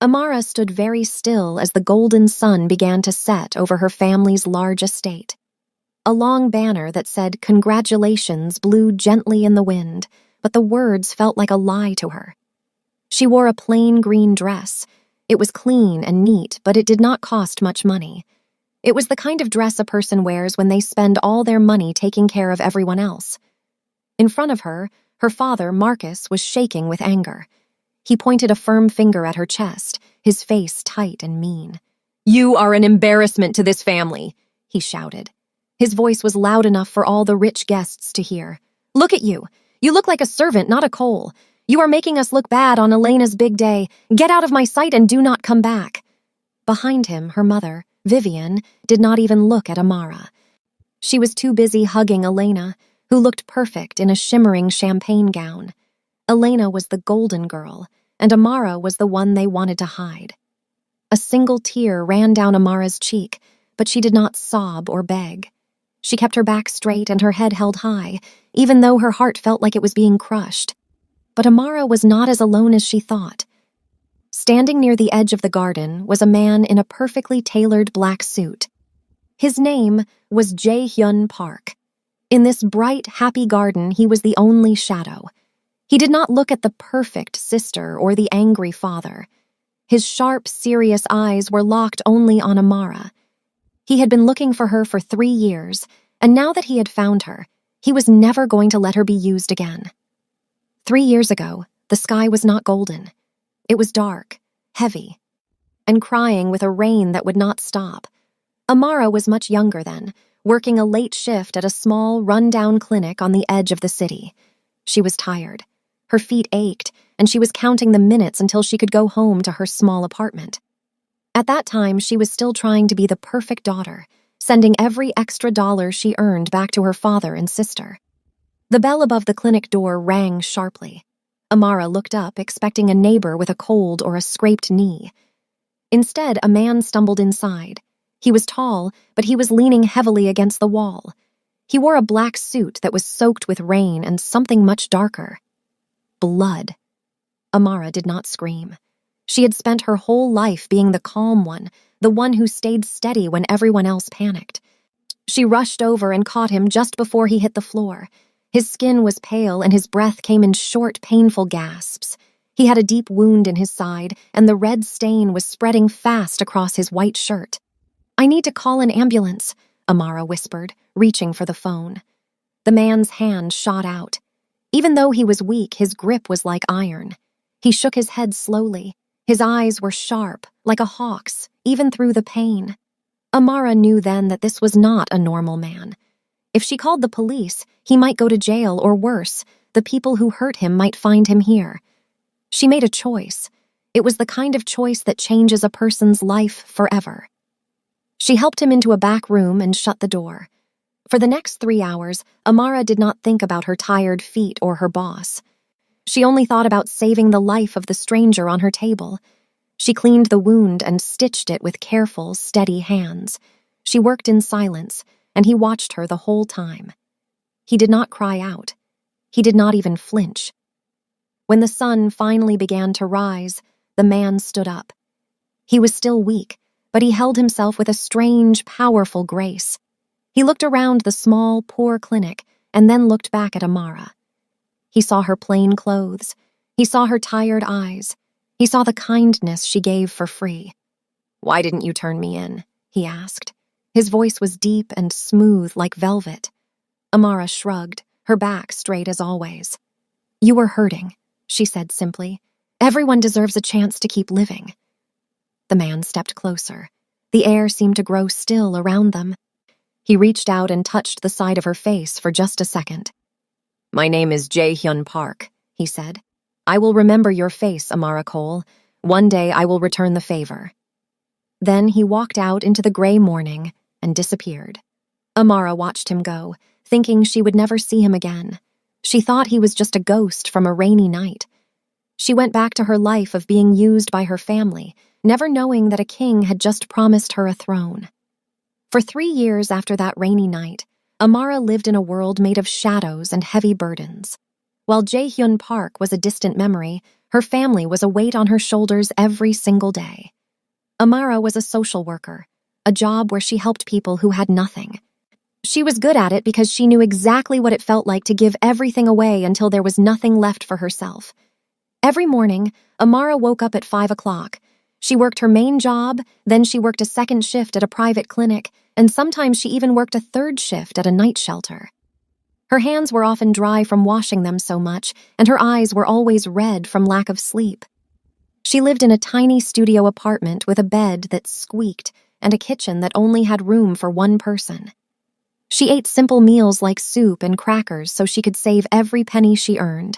Amara stood very still as the golden sun began to set over her family's large estate. A long banner that said "Congratulations" blew gently in the wind, but the words felt like a lie to her. She wore a plain green dress. It was clean and neat, but it did not cost much money. It was the kind of dress a person wears when they spend all their money taking care of everyone else. In front of her, her father, Marcus, was shaking with anger. He pointed a firm finger at her chest, his face tight and mean. "You are an embarrassment to this family," he shouted. His voice was loud enough for all the rich guests to hear. "Look at you. You look like a servant, not a coal. You are making us look bad on Elena's big day. Get out of my sight and do not come back." Behind him, her mother, Vivian, did not even look at Amara. She was too busy hugging Elena, who looked perfect in a shimmering champagne gown. Elena was the golden girl, and Amara was the one they wanted to hide. A single tear ran down Amara's cheek, but she did not sob or beg. She kept her back straight and her head held high, even though her heart felt like it was being crushed. But Amara was not as alone as she thought. Standing near the edge of the garden was a man in a perfectly tailored black suit. His name was Jae-hyun Park. In this bright, happy garden, he was the only shadow. He did not look at the perfect sister or the angry father. His sharp, serious eyes were locked only on Amara. He had been looking for her for 3 years, and now that he had found her, he was never going to let her be used again. 3 years ago, the sky was not golden. It was dark, heavy, and crying with a rain that would not stop. Amara was much younger then, working a late shift at a small, run-down clinic on the edge of the city. She was tired. Her feet ached, and she was counting the minutes until she could go home to her small apartment. At that time, she was still trying to be the perfect daughter, sending every extra dollar she earned back to her father and sister. The bell above the clinic door rang sharply. Amara looked up, expecting a neighbor with a cold or a scraped knee. Instead, a man stumbled inside. He was tall, but he was leaning heavily against the wall. He wore a black suit that was soaked with rain and something much darker. Blood. Amara did not scream. She had spent her whole life being the calm one, the one who stayed steady when everyone else panicked. She rushed over and caught him just before he hit the floor. His skin was pale and his breath came in short, painful gasps. He had a deep wound in his side, and the red stain was spreading fast across his white shirt. "I need to call an ambulance," Amara whispered, reaching for the phone. The man's hand shot out. Even though he was weak, his grip was like iron. He shook his head slowly. His eyes were sharp, like a hawk's, even through the pain. Amara knew then that this was not a normal man. If she called the police, he might go to jail, or worse, the people who hurt him might find him here. She made a choice. It was the kind of choice that changes a person's life forever. She helped him into a back room and shut the door. For the next 3 hours, Amara did not think about her tired feet or her boss. She only thought about saving the life of the stranger on her table. She cleaned the wound and stitched it with careful, steady hands. She worked in silence, and he watched her the whole time. He did not cry out. He did not even flinch. When the sun finally began to rise, the man stood up. He was still weak, but he held himself with a strange, powerful grace. He looked around the small, poor clinic and then looked back at Amara. He saw her plain clothes. He saw her tired eyes. He saw the kindness she gave for free. "Why didn't you turn me in?" he asked. His voice was deep and smooth like velvet. Amara shrugged, her back straight as always. "You were hurting," she said simply. "Everyone deserves a chance to keep living." The man stepped closer. The air seemed to grow still around them. He reached out and touched the side of her face for just a second. "My name is Jae-hyun Park," he said. "I will remember your face, Amara Cole. One day I will return the favor." Then he walked out into the gray morning and disappeared. Amara watched him go, thinking she would never see him again. She thought he was just a ghost from a rainy night. She went back to her life of being used by her family, never knowing that a king had just promised her a throne. For 3 years after that rainy night, Amara lived in a world made of shadows and heavy burdens. While Jae-hyun Park was a distant memory, Her family was a weight on her shoulders every single day. Amara was a social worker, a job where she helped people who had nothing. She was good at it because she knew exactly what it felt like to give everything away until there was nothing left for herself. Every morning, Amara woke up at 5 o'clock. She worked her main job, then she worked a second shift at a private clinic, and sometimes she even worked a third shift at a night shelter. Her hands were often dry from washing them so much, and her eyes were always red from lack of sleep. She lived in a tiny studio apartment with a bed that squeaked and a kitchen that only had room for one person. She ate simple meals like soup and crackers so she could save every penny she earned.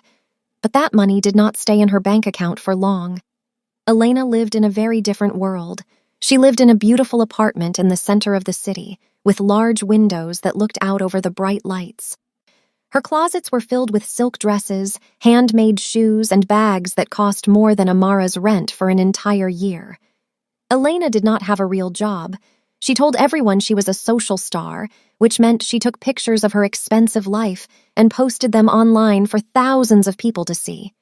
But that money did not stay in her bank account for long. Elena lived in a very different world. She lived in a beautiful apartment in the center of the city, with large windows that looked out over the bright lights. Her closets were filled with silk dresses, handmade shoes, and bags that cost more than Amara's rent for an entire year. Elena did not have a real job. She told everyone she was a social star, which meant she took pictures of her expensive life and posted them online for thousands of people to see.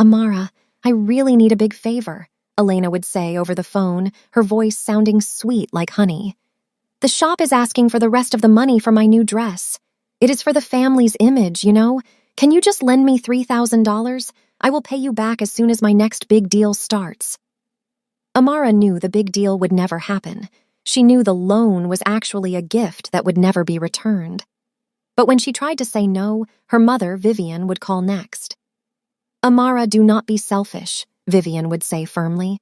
"Amara, I really need a big favor," Elena would say over the phone, her voice sounding sweet like honey. "The shop is asking for the rest of the money for my new dress. It is for the family's image, you know? Can you just lend me $3,000? I will pay you back as soon as my next big deal starts." Amara knew the big deal would never happen. She knew the loan was actually a gift that would never be returned. But when she tried to say no, her mother, Vivian, would call next. "Amara, do not be selfish," Vivian would say firmly.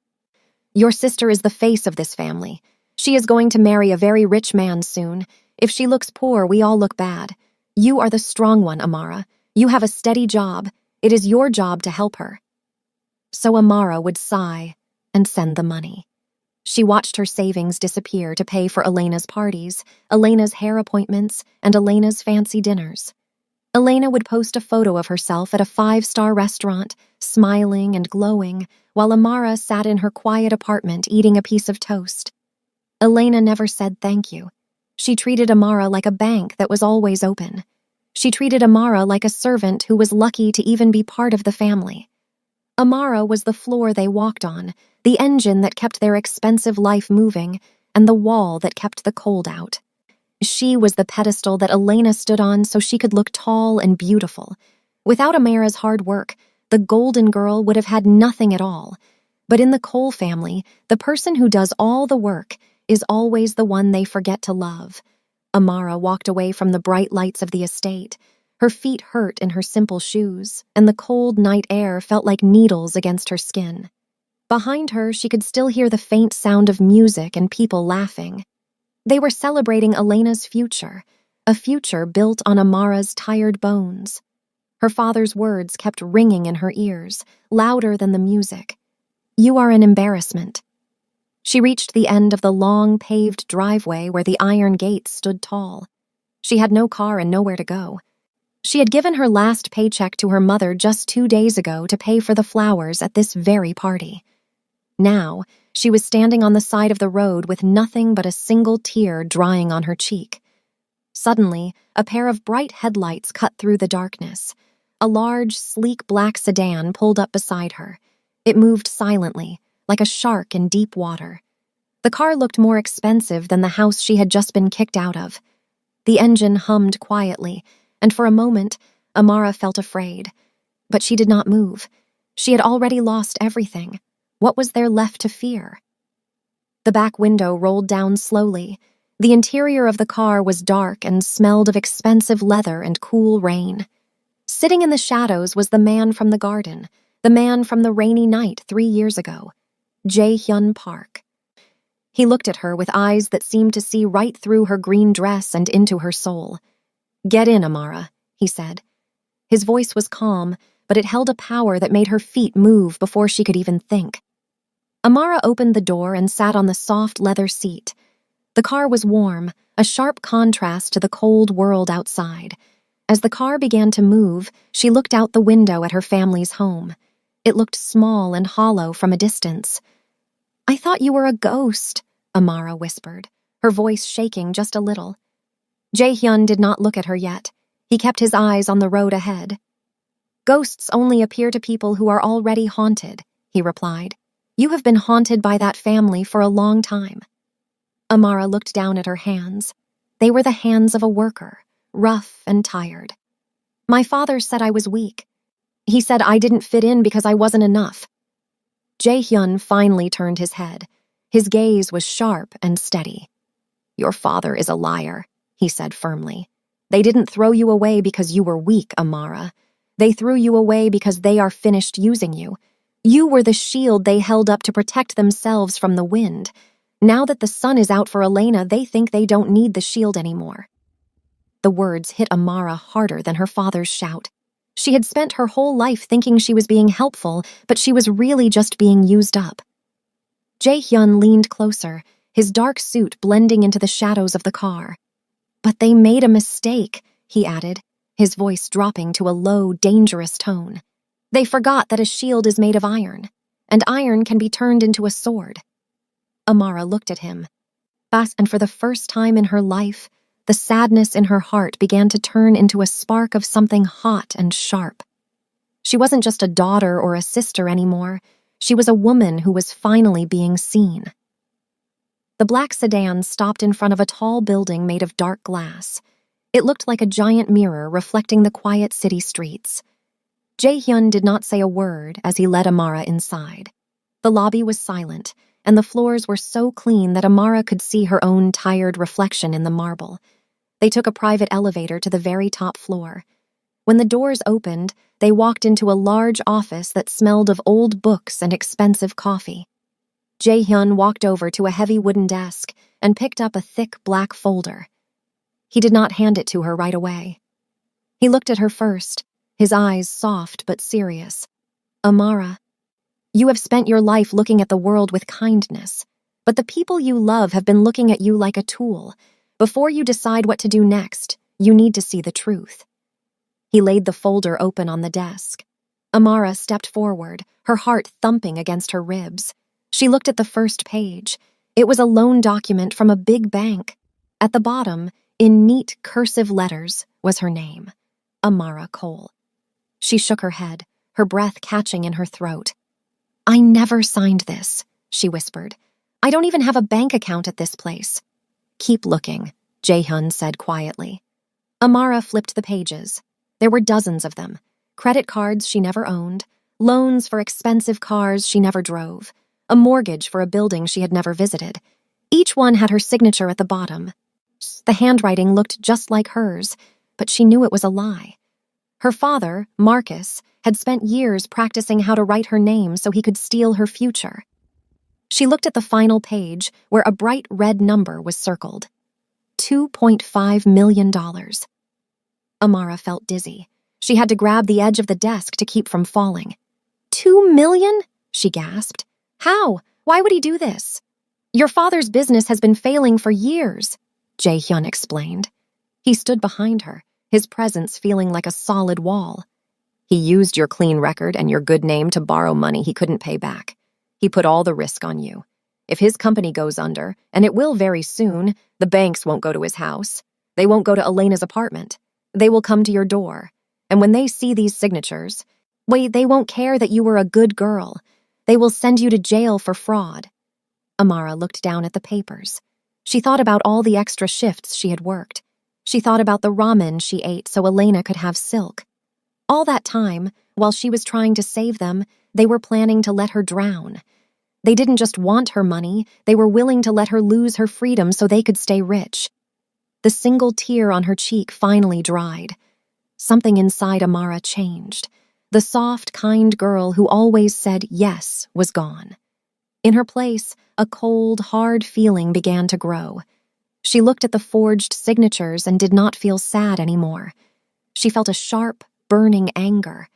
"Your sister is the face of this family. She is going to marry a very rich man soon. If she looks poor, we all look bad. You are the strong one, Amara. You have a steady job. It is your job to help her." So Amara would sigh and send the money. She watched her savings disappear to pay for Elena's parties, Elena's hair appointments, and Elena's fancy dinners. Elena would post a photo of herself at a 5-star restaurant, smiling and glowing, while Amara sat in her quiet apartment eating a piece of toast. Elena never said thank you. She treated Amara like a bank that was always open. She treated Amara like a servant who was lucky to even be part of the family. Amara was the floor they walked on, the engine that kept their expensive life moving, and the wall that kept the cold out. She was the pedestal that Elena stood on so she could look tall and beautiful. Without Amara's hard work, the golden girl would have had nothing at all. But in the Cole family, the person who does all the work is always the one they forget to love. Amara walked away from the bright lights of the estate. Her feet hurt in her simple shoes, and the cold night air felt like needles against her skin. Behind her, she could still hear the faint sound of music and people laughing. They were celebrating Elena's future, a future built on Amara's tired bones. Her father's words kept ringing in her ears, louder than the music. "You are an embarrassment." She reached the end of the long, paved driveway where the iron gates stood tall. She had no car and nowhere to go. She had given her last paycheck to her mother just 2 days ago to pay for the flowers at this very party. Now, she was standing on the side of the road with nothing but a single tear drying on her cheek. Suddenly, a pair of bright headlights cut through the darkness. A large, sleek black sedan pulled up beside her. It moved silently, like a shark in deep water. The car looked more expensive than the house she had just been kicked out of. The engine hummed quietly, and for a moment, Amara felt afraid. But she did not move. She had already lost everything. What was there left to fear? The back window rolled down slowly. The interior of the car was dark and smelled of expensive leather and cool rain. Sitting in the shadows was the man from the garden, the man from the rainy night 3 years ago, Jae-hyun Park. He looked at her with eyes that seemed to see right through her green dress and into her soul. "Get in, Amara," he said. His voice was calm, but it held a power that made her feet move before she could even think. Amara opened the door and sat on the soft leather seat. The car was warm, a sharp contrast to the cold world outside. As the car began to move, she looked out the window at her family's home. It looked small and hollow from a distance. "I thought you were a ghost," Amara whispered, her voice shaking just a little. Jae-hyun did not look at her yet. He kept his eyes on the road ahead. Ghosts only appear to people who are already haunted, he replied. You have been haunted by that family for a long time. Amara looked down at her hands. They were the hands of a worker, rough and tired. My father said I was weak. He said I didn't fit in because I wasn't enough. Jae-hyun finally turned his head. His gaze was sharp and steady. Your father is a liar, he said firmly. They didn't throw you away because you were weak, Amara. They threw you away because they are finished using you. You were the shield they held up to protect themselves from the wind. Now that the sun is out for Elena, they think they don't need the shield anymore. The words hit Amara harder than her father's shout. She had spent her whole life thinking she was being helpful, but she was really just being used up. Jae-hyun leaned closer, his dark suit blending into the shadows of the car. But they made a mistake, he added, his voice dropping to a low, dangerous tone. They forgot that a shield is made of iron, and iron can be turned into a sword. Amara looked at him. And for the first time in her life, the sadness in her heart began to turn into a spark of something hot and sharp. She wasn't just a daughter or a sister anymore. She was a woman who was finally being seen. The black sedan stopped in front of a tall building made of dark glass. It looked like a giant mirror reflecting the quiet city streets. Jae-hyun did not say a word as he led Amara inside. The lobby was silent, and the floors were so clean that Amara could see her own tired reflection in the marble. They took a private elevator to the very top floor. When the doors opened, they walked into a large office that smelled of old books and expensive coffee. Jae-hyun walked over to a heavy wooden desk and picked up a thick black folder. He did not hand it to her right away. He looked at her first, his eyes soft but serious. Amara, you have spent your life looking at the world with kindness, but the people you love have been looking at you like a tool. Before you decide what to do next, you need to see the truth. He laid the folder open on the desk. Amara stepped forward, her heart thumping against her ribs. She looked at the first page. It was a loan document from a big bank. At the bottom, in neat cursive letters, was her name, Amara Cole. She shook her head, her breath catching in her throat. I never signed this, she whispered. I don't even have a bank account at this place. Keep looking, Jae-hyun said quietly. Amara flipped the pages. There were dozens of them. Credit cards she never owned, loans for expensive cars she never drove, a mortgage for a building she had never visited. Each one had her signature at the bottom. The handwriting looked just like hers, but she knew it was a lie. Her father, Marcus, had spent years practicing how to write her name so he could steal her future. She looked at the final page where a bright red number was circled. $2.5 million. Amara felt dizzy. She had to grab the edge of the desk to keep from falling. 2 million? She gasped. How? Why would he do this? Your father's business has been failing for years, Jae-hyun explained. He stood behind her, his presence feeling like a solid wall. He used your clean record and your good name to borrow money he couldn't pay back. He put all the risk on you. If his company goes under, and it will very soon, the banks won't go to his house. They won't go to Elena's apartment. They will come to your door. And when they see these signatures, they won't care that you were a good girl. They will send you to jail for fraud. Amara looked down at the papers. She thought about all the extra shifts she had worked. She thought about the ramen she ate so Elena could have silk. All that time, while she was trying to save them, they were planning to let her drown. They didn't just want her money, they were willing to let her lose her freedom so they could stay rich. The single tear on her cheek finally dried. Something inside Amara changed. The soft, kind girl who always said yes was gone. In her place, a cold, hard feeling began to grow. She looked at the forged signatures and did not feel sad anymore. She felt a sharp, burning anger.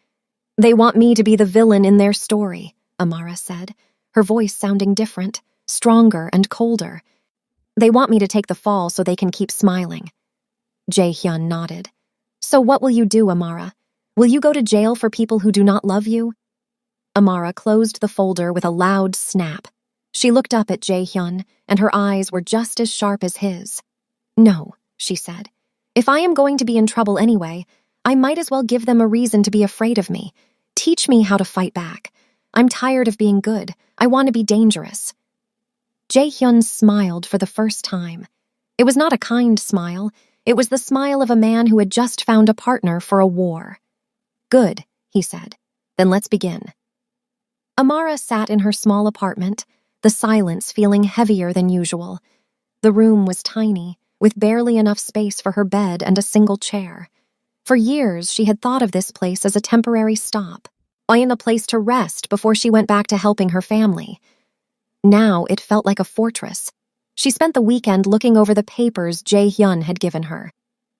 They want me to be the villain in their story, Amara said, her voice sounding different, stronger and colder. They want me to take the fall so they can keep smiling. Jae-hyun nodded. So what will you do, Amara? Will you go to jail for people who do not love you? Amara closed the folder with a loud snap. She looked up at Jae-hyun, and her eyes were just as sharp as his. No, she said. If I am going to be in trouble anyway, I might as well give them a reason to be afraid of me. Teach me how to fight back. I'm tired of being good. I want to be dangerous. Jae-hyun smiled for the first time. It was not a kind smile. It was the smile of a man who had just found a partner for a war. Good, he said. Then let's begin. Amara sat in her small apartment, the silence feeling heavier than usual. The room was tiny, with barely enough space for her bed and a single chair. For years, she had thought of this place as a temporary stop, a place to rest before she went back to helping her family. Now it felt like a fortress. She spent the weekend looking over the papers Jae-hyun had given her.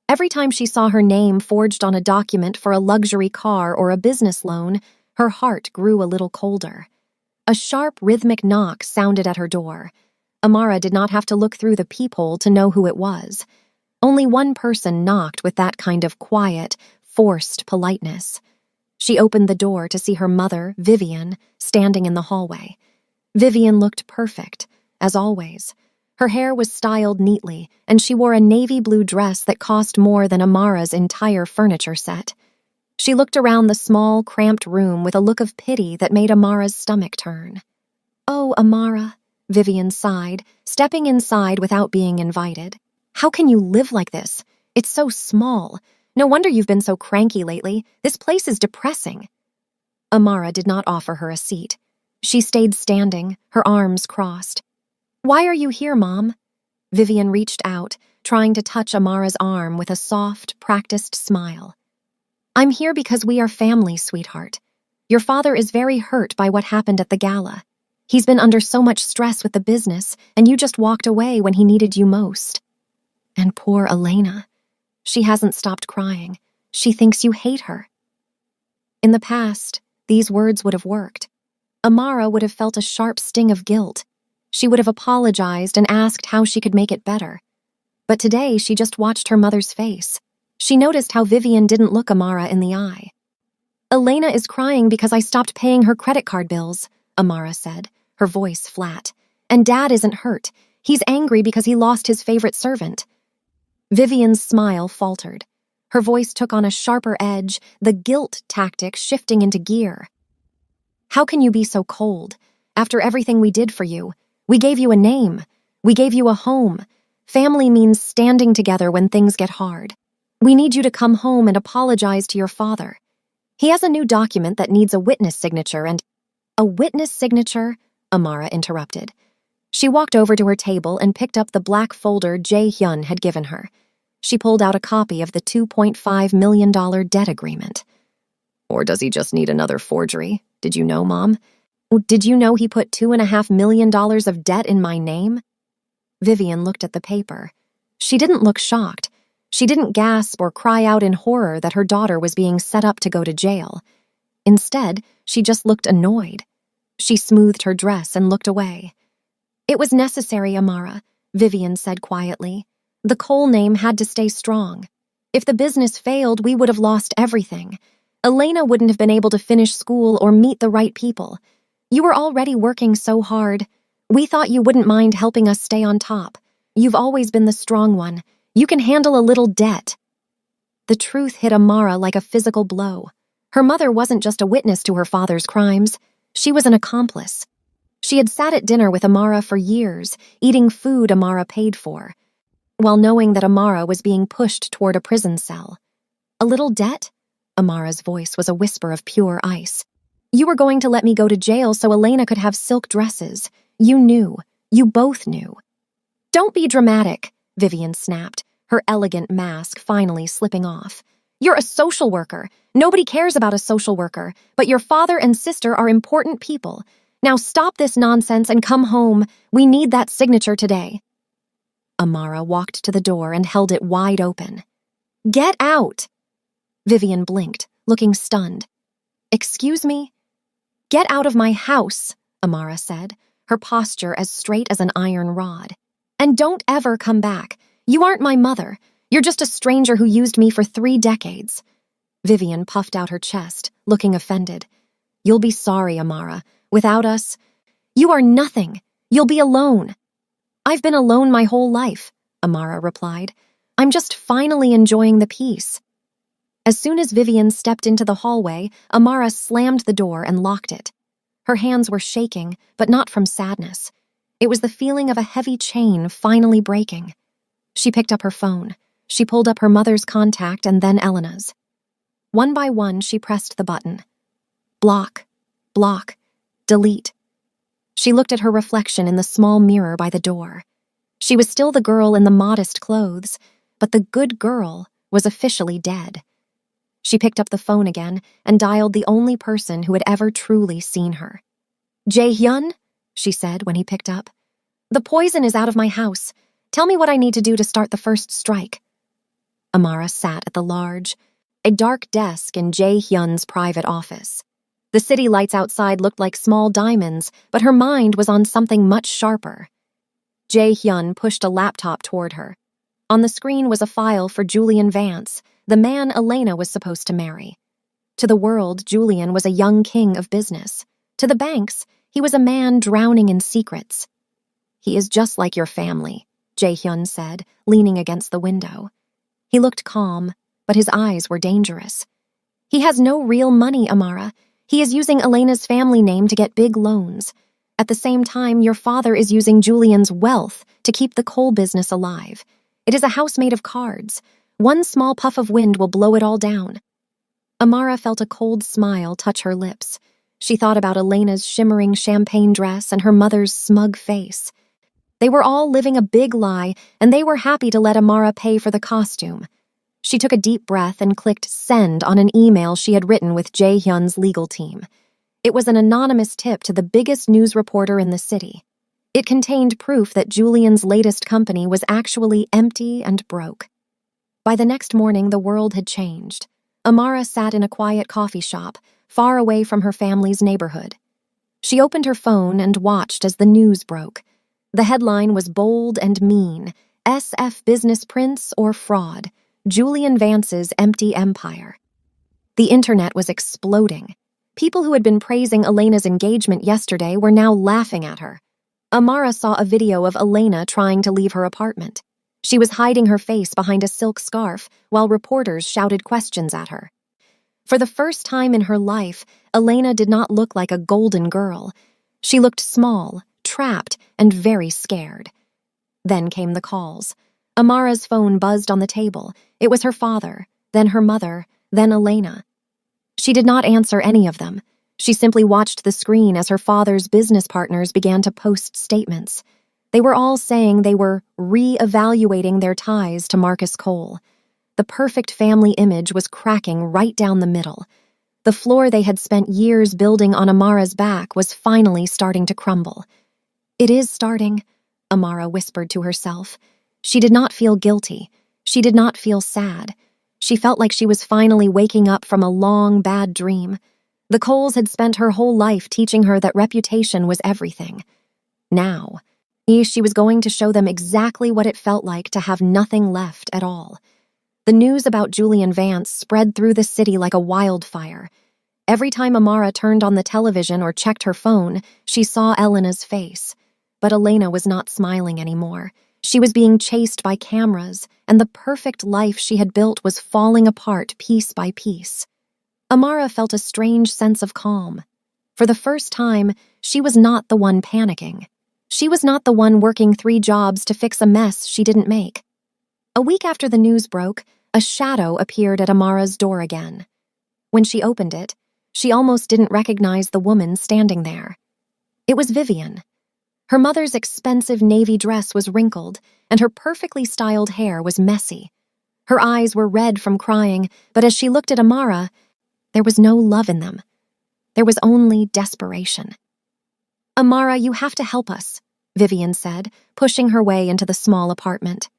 Every time she saw her name forged on a document for a luxury car or a business loan, her heart grew a little colder. A sharp, rhythmic knock sounded at her door. Amara did not have to look through the peephole to know who it was. Only one person knocked with that kind of quiet, forced politeness. She opened the door to see her mother, Vivian, standing in the hallway. Vivian looked perfect, as always. Her hair was styled neatly, and she wore a navy blue dress that cost more than Amara's entire furniture set. She looked around the small, cramped room with a look of pity that made Amara's stomach turn. "Oh, Amara," Vivian sighed, stepping inside without being invited. "How can you live like this? It's so small. No wonder you've been so cranky lately. This place is depressing." Amara did not offer her a seat. She stayed standing, her arms crossed. "Why are you here, Mom?" Vivian reached out, trying to touch Amara's arm with a soft, practiced smile. "I'm here because we are family, sweetheart. Your father is very hurt by what happened at the gala. He's been under so much stress with the business, and you just walked away when he needed you most. And poor Elena. She hasn't stopped crying. She thinks you hate her." In the past, these words would have worked. Amara would have felt a sharp sting of guilt. She would have apologized and asked how she could make it better. But today, she just watched her mother's face. She noticed how Vivian didn't look Amara in the eye. "Elena is crying because I stopped paying her credit card bills," Amara said, her voice flat. "And Dad isn't hurt. He's angry because he lost his favorite servant." Vivian's smile faltered. Her voice took on a sharper edge, the guilt tactic shifting into gear. "How can you be so cold? After everything we did for you, we gave you a name. We gave you a home. Family means standing together when things get hard. We need you to come home and apologize to your father. He has a new document that needs a witness signature and—" "A witness signature?" Amara interrupted. She walked over to her table and picked up the black folder Jae-hyun had given her. She pulled out a copy of the $2.5 million debt agreement. "Or does he just need another forgery? Did you know, Mom? Did you know he put $2.5 million of debt in my name?" Vivian looked at the paper. She didn't look shocked. She didn't gasp or cry out in horror that her daughter was being set up to go to jail. Instead, she just looked annoyed. She smoothed her dress and looked away. "It was necessary, Amara," Vivian said quietly. "The Cole name had to stay strong. If the business failed, we would have lost everything. Elena wouldn't have been able to finish school or meet the right people. You were already working so hard. We thought you wouldn't mind helping us stay on top. You've always been the strong one. You can handle a little debt." The truth hit Amara like a physical blow. Her mother wasn't just a witness to her father's crimes. She was an accomplice. She had sat at dinner with Amara for years, eating food Amara paid for, while knowing that Amara was being pushed toward a prison cell. "A little debt?" Amara's voice was a whisper of pure ice. "You were going to let me go to jail so Elena could have silk dresses. You knew. You both knew." "Don't be dramatic," Vivian snapped, her elegant mask finally slipping off. "You're a social worker. Nobody cares about a social worker, but your father and sister are important people. Now stop this nonsense and come home. We need that signature today." Amara walked to the door and held it wide open. "Get out!" Vivian blinked, looking stunned. "Excuse me?" "Get out of my house," Amara said, her posture as straight as an iron rod. "And don't ever come back. You aren't my mother. You're just a stranger who used me for 3 decades. Vivian puffed out her chest, looking offended. "You'll be sorry, Amara. Without us, you are nothing. You'll be alone." "I've been alone my whole life," Amara replied. "I'm just finally enjoying the peace." As soon as Vivian stepped into the hallway, Amara slammed the door and locked it. Her hands were shaking, but not from sadness. It was the feeling of a heavy chain finally breaking. She picked up her phone. She pulled up her mother's contact and then Elena's. One by one, she pressed the button. Block, block, delete. She looked at her reflection in the small mirror by the door. She was still the girl in the modest clothes, but the good girl was officially dead. She picked up the phone again and dialed the only person who had ever truly seen her. Jae-hyun, she said when he picked up. The poison is out of my house. Tell me what I need to do to start the first strike. Amara sat at a dark desk in Jae-hyun's private office. The city lights outside looked like small diamonds, but her mind was on something much sharper. Jae-hyun pushed a laptop toward her. On the screen was a file for Julian Vance, the man Elena was supposed to marry. To the world, Julian was a young king of business. To the banks, he was a man drowning in secrets. He is just like your family, Jae-hyun said, leaning against the window. He looked calm, but his eyes were dangerous. He has no real money, Amara. He is using Elena's family name to get big loans. At the same time, your father is using Julian's wealth to keep the coal business alive. It is a house made of cards. One small puff of wind will blow it all down. Amara felt a cold smile touch her lips. She thought about Elena's shimmering champagne dress and her mother's smug face. They were all living a big lie, and they were happy to let Amara pay for the costume. She took a deep breath and clicked send on an email she had written with Jae-hyun's legal team. It was an anonymous tip to the biggest news reporter in the city. It contained proof that Julian's latest company was actually empty and broke. By the next morning, the world had changed. Amara sat in a quiet coffee shop, far away from her family's neighborhood. She opened her phone and watched as the news broke. The headline was bold and mean, SF Business Prince or Fraud, Julian Vance's Empty Empire. The internet was exploding. People who had been praising Elena's engagement yesterday were now laughing at her. Amara saw a video of Elena trying to leave her apartment. She was hiding her face behind a silk scarf while reporters shouted questions at her. For the first time in her life, Elena did not look like a golden girl. She looked small, trapped, and very scared. Then came the calls. Amara's phone buzzed on the table. It was her father, then her mother, then Elena. She did not answer any of them. She simply watched the screen as her father's business partners began to post statements. They were all saying they were re-evaluating their ties to Marcus Cole. The perfect family image was cracking right down the middle. The floor they had spent years building on Amara's back was finally starting to crumble. It is starting, Amara whispered to herself. She did not feel guilty. She did not feel sad. She felt like she was finally waking up from a long, bad dream. The Coles had spent her whole life teaching her that reputation was everything. Now, she was going to show them exactly what it felt like to have nothing left at all. The news about Julian Vance spread through the city like a wildfire. Every time Amara turned on the television or checked her phone, she saw Elena's face. But Elena was not smiling anymore. She was being chased by cameras, and the perfect life she had built was falling apart piece by piece. Amara felt a strange sense of calm. For the first time, she was not the one panicking. She was not the one working 3 jobs to fix a mess she didn't make. A week after the news broke, a shadow appeared at Amara's door again. When she opened it, she almost didn't recognize the woman standing there. It was Vivian. Her mother's expensive navy dress was wrinkled, and her perfectly styled hair was messy. Her eyes were red from crying, but as she looked at Amara, there was no love in them. There was only desperation. Amara, you have to help us, Vivian said, pushing her way into the small apartment.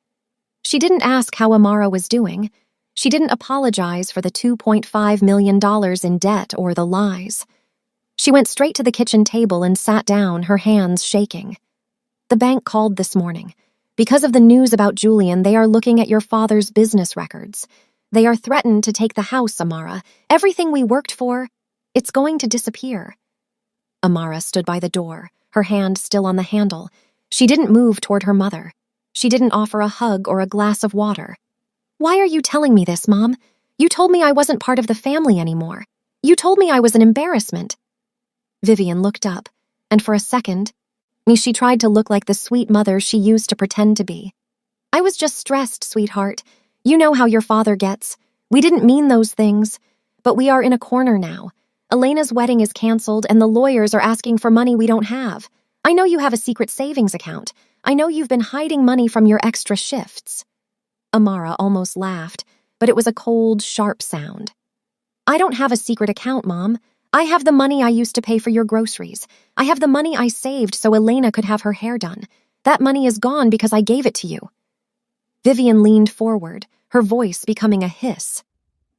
She didn't ask how Amara was doing. She didn't apologize for the $2.5 million in debt or the lies. She went straight to the kitchen table and sat down, her hands shaking. The bank called this morning. Because of the news about Julian, they are looking at your father's business records. They are threatened to take the house, Amara. Everything we worked for, it's going to disappear. Amara stood by the door, her hand still on the handle. She didn't move toward her mother. She didn't offer a hug or a glass of water. Why are you telling me this, Mom? You told me I wasn't part of the family anymore. You told me I was an embarrassment." Vivian looked up, and for a second, she tried to look like the sweet mother she used to pretend to be. "I was just stressed, sweetheart. You know how your father gets. We didn't mean those things. But we are in a corner now. Elena's wedding is canceled, and the lawyers are asking for money we don't have. I know you have a secret savings account. I know you've been hiding money from your extra shifts." Amara almost laughed, but it was a cold, sharp sound. "I don't have a secret account, Mom. I have the money I used to pay for your groceries. I have the money I saved so Elena could have her hair done. That money is gone because I gave it to you." Vivian leaned forward, her voice becoming a hiss.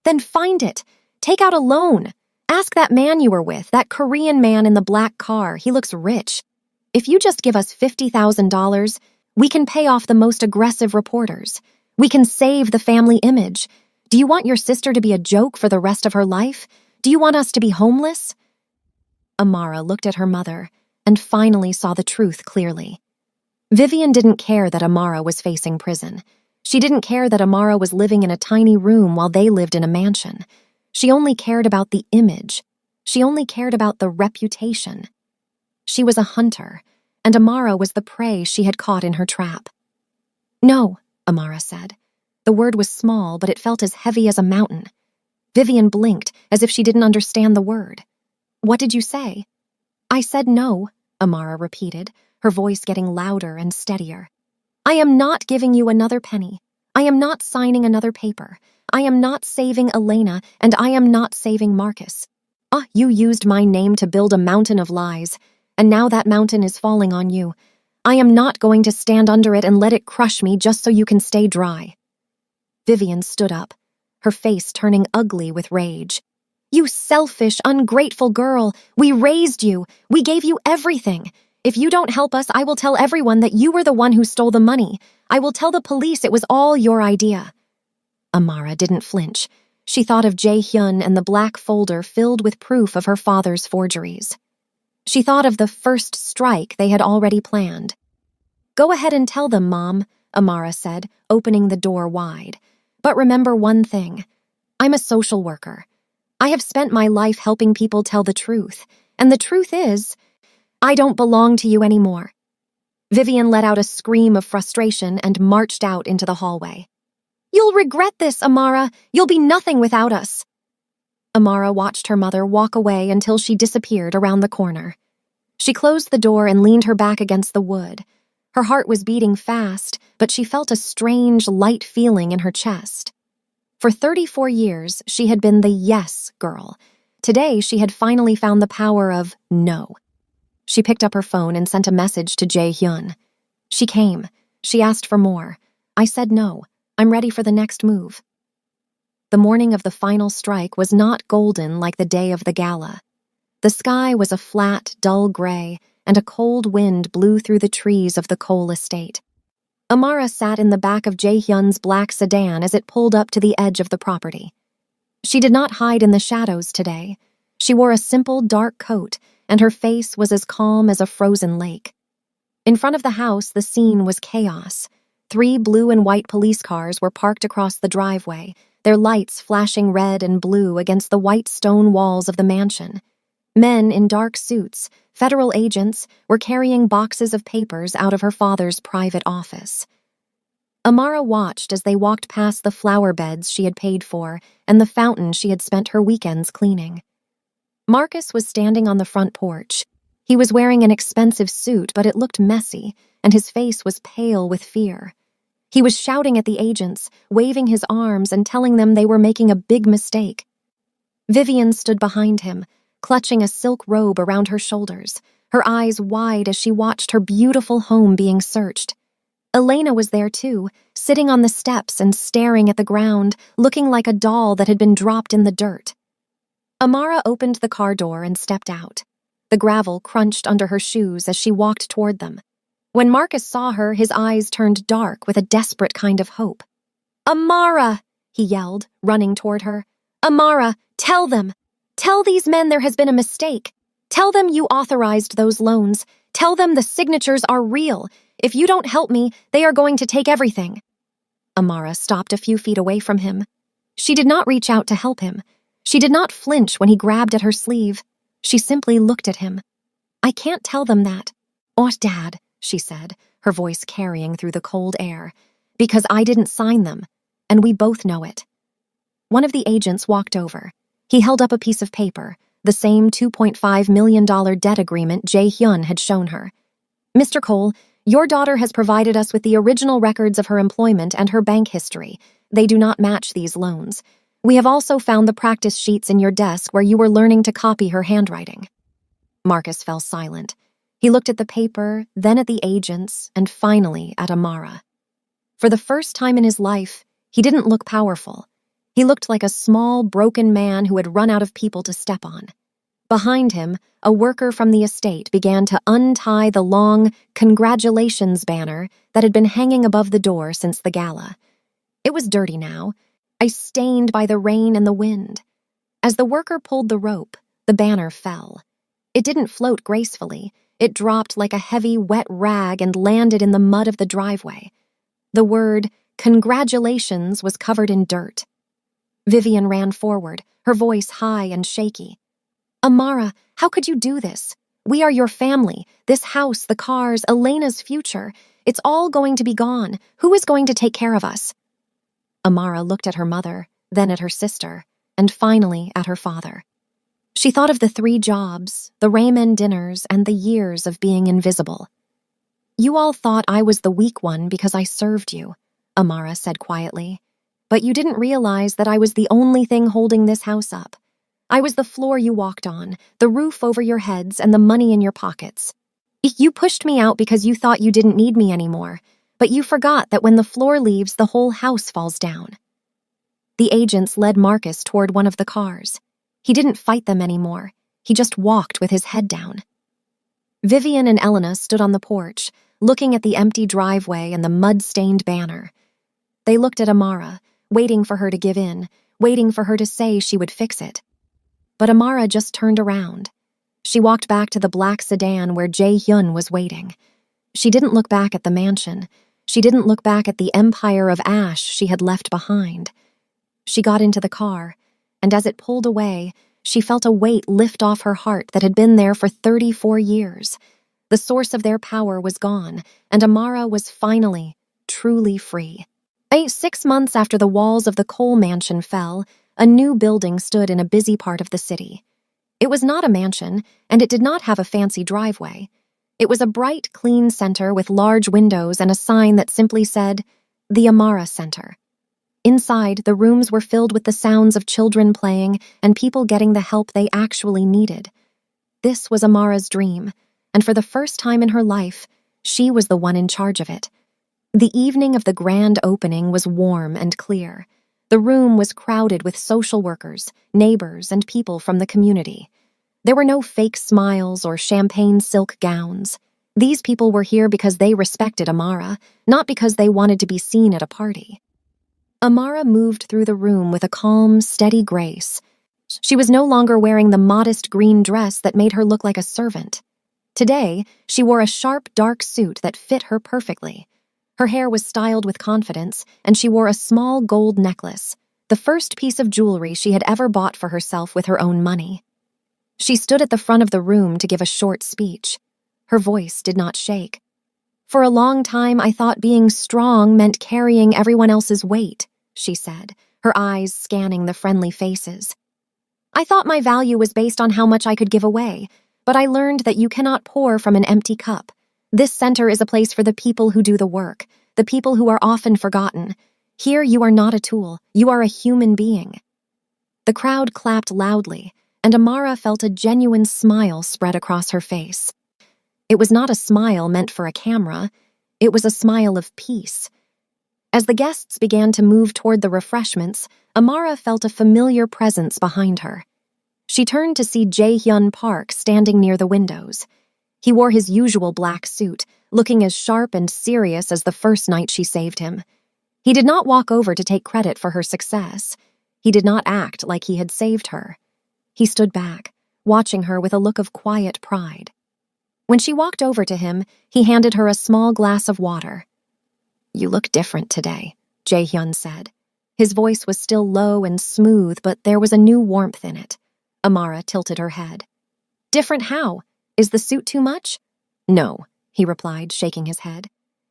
"Then find it. Take out a loan. Ask that man you were with, that Korean man in the black car. He looks rich. If you just give us $50,000, we can pay off the most aggressive reporters. We can save the family image. Do you want your sister to be a joke for the rest of her life? Do you want us to be homeless?" Amara looked at her mother and finally saw the truth clearly. Vivian didn't care that Amara was facing prison. She didn't care that Amara was living in a tiny room while they lived in a mansion. She only cared about the image. She only cared about the reputation. She was a hunter, and Amara was the prey she had caught in her trap. "No," Amara said. The word was small, but it felt as heavy as a mountain. Vivian blinked, as if she didn't understand the word. "What did you say?" "I said no," Amara repeated, her voice getting louder and steadier. "I am not giving you another penny. I am not signing another paper. I am not saving Elena, and I am not saving Marcus. You used my name to build a mountain of lies, and now that mountain is falling on you. I am not going to stand under it and let it crush me just so you can stay dry." Vivian stood up, her face turning ugly with rage. "You selfish, ungrateful girl. We raised you. We gave you everything. If you don't help us, I will tell everyone that you were the one who stole the money. I will tell the police it was all your idea." Amara didn't flinch. She thought of Jae-hyun and the black folder filled with proof of her father's forgeries. She thought of the first strike they had already planned. "Go ahead and tell them, Mom," Amara said, opening the door wide. "But remember one thing. I'm a social worker. I have spent my life helping people tell the truth, and the truth is, I don't belong to you anymore." Vivian let out a scream of frustration and marched out into the hallway. "You'll regret this, Amara. You'll be nothing without us." Amara watched her mother walk away until she disappeared around the corner. She closed the door and leaned her back against the wood. Her heart was beating fast, but she felt a strange, light feeling in her chest. For 34 years, she had been the yes girl. Today, she had finally found the power of no. She picked up her phone and sent a message to Jae-hyun. "She came. She asked for more. I said no. I'm ready for the next move." The morning of the final strike was not golden like the day of the gala. The sky was a flat, dull gray, and a cold wind blew through the trees of the coal estate. Amara sat in the back of Jae-hyun's black sedan as it pulled up to the edge of the property. She did not hide in the shadows today. She wore a simple, dark coat, and her face was as calm as a frozen lake. In front of the house, the scene was chaos. 3 blue and white police cars were parked across the driveway, their lights flashing red and blue against the white stone walls of the mansion. Men in dark suits, federal agents, were carrying boxes of papers out of her father's private office. Amara watched as they walked past the flower beds she had paid for and the fountain she had spent her weekends cleaning. Marcus was standing on the front porch. He was wearing an expensive suit, but it looked messy, and his face was pale with fear. He was shouting at the agents, waving his arms and telling them they were making a big mistake. Vivian stood behind him, clutching a silk robe around her shoulders, her eyes wide as she watched her beautiful home being searched. Elena was there too, sitting on the steps and staring at the ground, looking like a doll that had been dropped in the dirt. Amara opened the car door and stepped out. The gravel crunched under her shoes as she walked toward them. When Marcus saw her, his eyes turned dark with a desperate kind of hope. "Amara!" he yelled, running toward her. "Amara, tell them! Tell these men there has been a mistake. Tell them you authorized those loans. Tell them the signatures are real. If you don't help me, they are going to take everything." Amara stopped a few feet away from him. She did not reach out to help him. She did not flinch when he grabbed at her sleeve. She simply looked at him. "I can't tell them that." "Oh, Dad," she said, her voice carrying through the cold air, "because I didn't sign them, and we both know it." One of the agents walked over. He held up a piece of paper, the same $2.5 million debt agreement Jae-hyun had shown her. "Mr. Cole, your daughter has provided us with the original records of her employment and her bank history. They do not match these loans. We have also found the practice sheets in your desk where you were learning to copy her handwriting." Marcus fell silent. He looked at the paper, then at the agents, and finally at Amara. For the first time in his life, he didn't look powerful. He looked like a small, broken man who had run out of people to step on. Behind him, a worker from the estate began to untie the long "Congratulations" banner that had been hanging above the door since the gala. It was dirty now, stained by the rain and the wind. As the worker pulled the rope, the banner fell. It didn't float gracefully. It dropped like a heavy, wet rag and landed in the mud of the driveway. The word "Congratulations" was covered in dirt. Vivian ran forward, her voice high and shaky. "Amara, how could you do this? We are your family, this house, the cars, Elena's future. It's all going to be gone. Who is going to take care of us?" Amara looked at her mother, then at her sister, and finally at her father. She thought of the 3 jobs, the ramen dinners, and the years of being invisible. "You all thought I was the weak one because I served you," Amara said quietly. "But you didn't realize that I was the only thing holding this house up. I was the floor you walked on, the roof over your heads, and the money in your pockets. You pushed me out because you thought you didn't need me anymore, but you forgot that when the floor leaves, the whole house falls down." The agents led Marcus toward one of the cars. He didn't fight them anymore. He just walked with his head down. Vivian and Elena stood on the porch, looking at the empty driveway and the mud-stained banner. They looked at Amara, waiting for her to give in, waiting for her to say she would fix it. But Amara just turned around. She walked back to the black sedan where Jae-hyun was waiting. She didn't look back at the mansion. She didn't look back at the empire of ash she had left behind. She got into the car, and as it pulled away, she felt a weight lift off her heart that had been there for 34 years. The source of their power was gone, and Amara was finally, truly free. 6 months after the walls of the Cole mansion fell, a new building stood in a busy part of the city. It was not a mansion, and it did not have a fancy driveway. It was a bright, clean center with large windows and a sign that simply said, "The Amara Center." Inside, the rooms were filled with the sounds of children playing and people getting the help they actually needed. This was Amara's dream, and for the first time in her life, she was the one in charge of it. The evening of the grand opening was warm and clear. The room was crowded with social workers, neighbors, and people from the community. There were no fake smiles or champagne silk gowns. These people were here because they respected Amara, not because they wanted to be seen at a party. Amara moved through the room with a calm, steady grace. She was no longer wearing the modest green dress that made her look like a servant. Today, she wore a sharp, dark suit that fit her perfectly. Her hair was styled with confidence, and she wore a small gold necklace, the first piece of jewelry she had ever bought for herself with her own money. She stood at the front of the room to give a short speech. Her voice did not shake. "For a long time, I thought being strong meant carrying everyone else's weight," she said, her eyes scanning the friendly faces. "I thought my value was based on how much I could give away, but I learned that you cannot pour from an empty cup. This center is a place for the people who do the work, the people who are often forgotten. Here you are not a tool, you are a human being." The crowd clapped loudly, and Amara felt a genuine smile spread across her face. It was not a smile meant for a camera, it was a smile of peace. As the guests began to move toward the refreshments, Amara felt a familiar presence behind her. She turned to see Jae-hyun Park standing near the windows. He wore his usual black suit, looking as sharp and serious as the first night she saved him. He did not walk over to take credit for her success. He did not act like he had saved her. He stood back, watching her with a look of quiet pride. When she walked over to him, he handed her a small glass of water. "You look different today," Jae-hyun said. His voice was still low and smooth, but there was a new warmth in it. Amara tilted her head. Different how? Is the suit too much? No, he replied, shaking his head.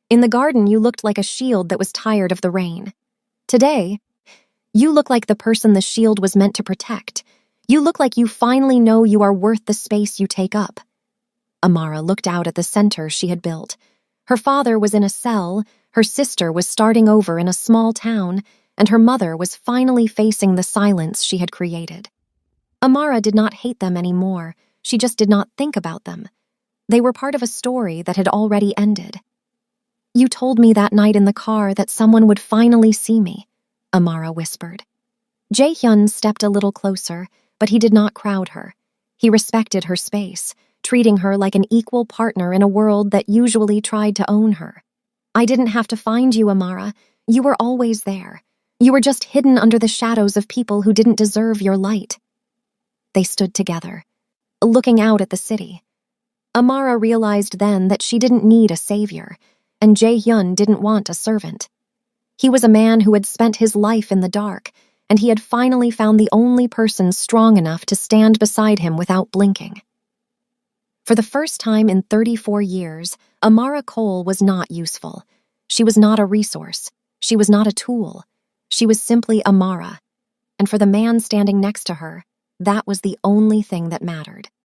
In the garden, you looked like a shield that was tired of the rain. Today, you look like the person the shield was meant to protect. You look like you finally know you are worth the space you take up. Amara looked out at the center she had built. Her father was in a cell, her sister was starting over in a small town, and her mother was finally facing the silence she had created. Amara did not hate them anymore, she just did not think about them. They were part of a story that had already ended. You told me that night in the car that someone would finally see me, Amara whispered. Jae-hyun stepped a little closer, but he did not crowd her. He respected her space, treating her like an equal partner in a world that usually tried to own her. I didn't have to find you, Amara. You were always there. You were just hidden under the shadows of people who didn't deserve your light. They stood together, looking out at the city. Amara realized then that she didn't need a savior, and Jae-hyun didn't want a servant. He was a man who had spent his life in the dark, and he had finally found the only person strong enough to stand beside him without blinking. For the first time in 34 years, Amara Cole was not useful. She was not a resource. She was not a tool. She was simply Amara. And for the man standing next to her, that was the only thing that mattered.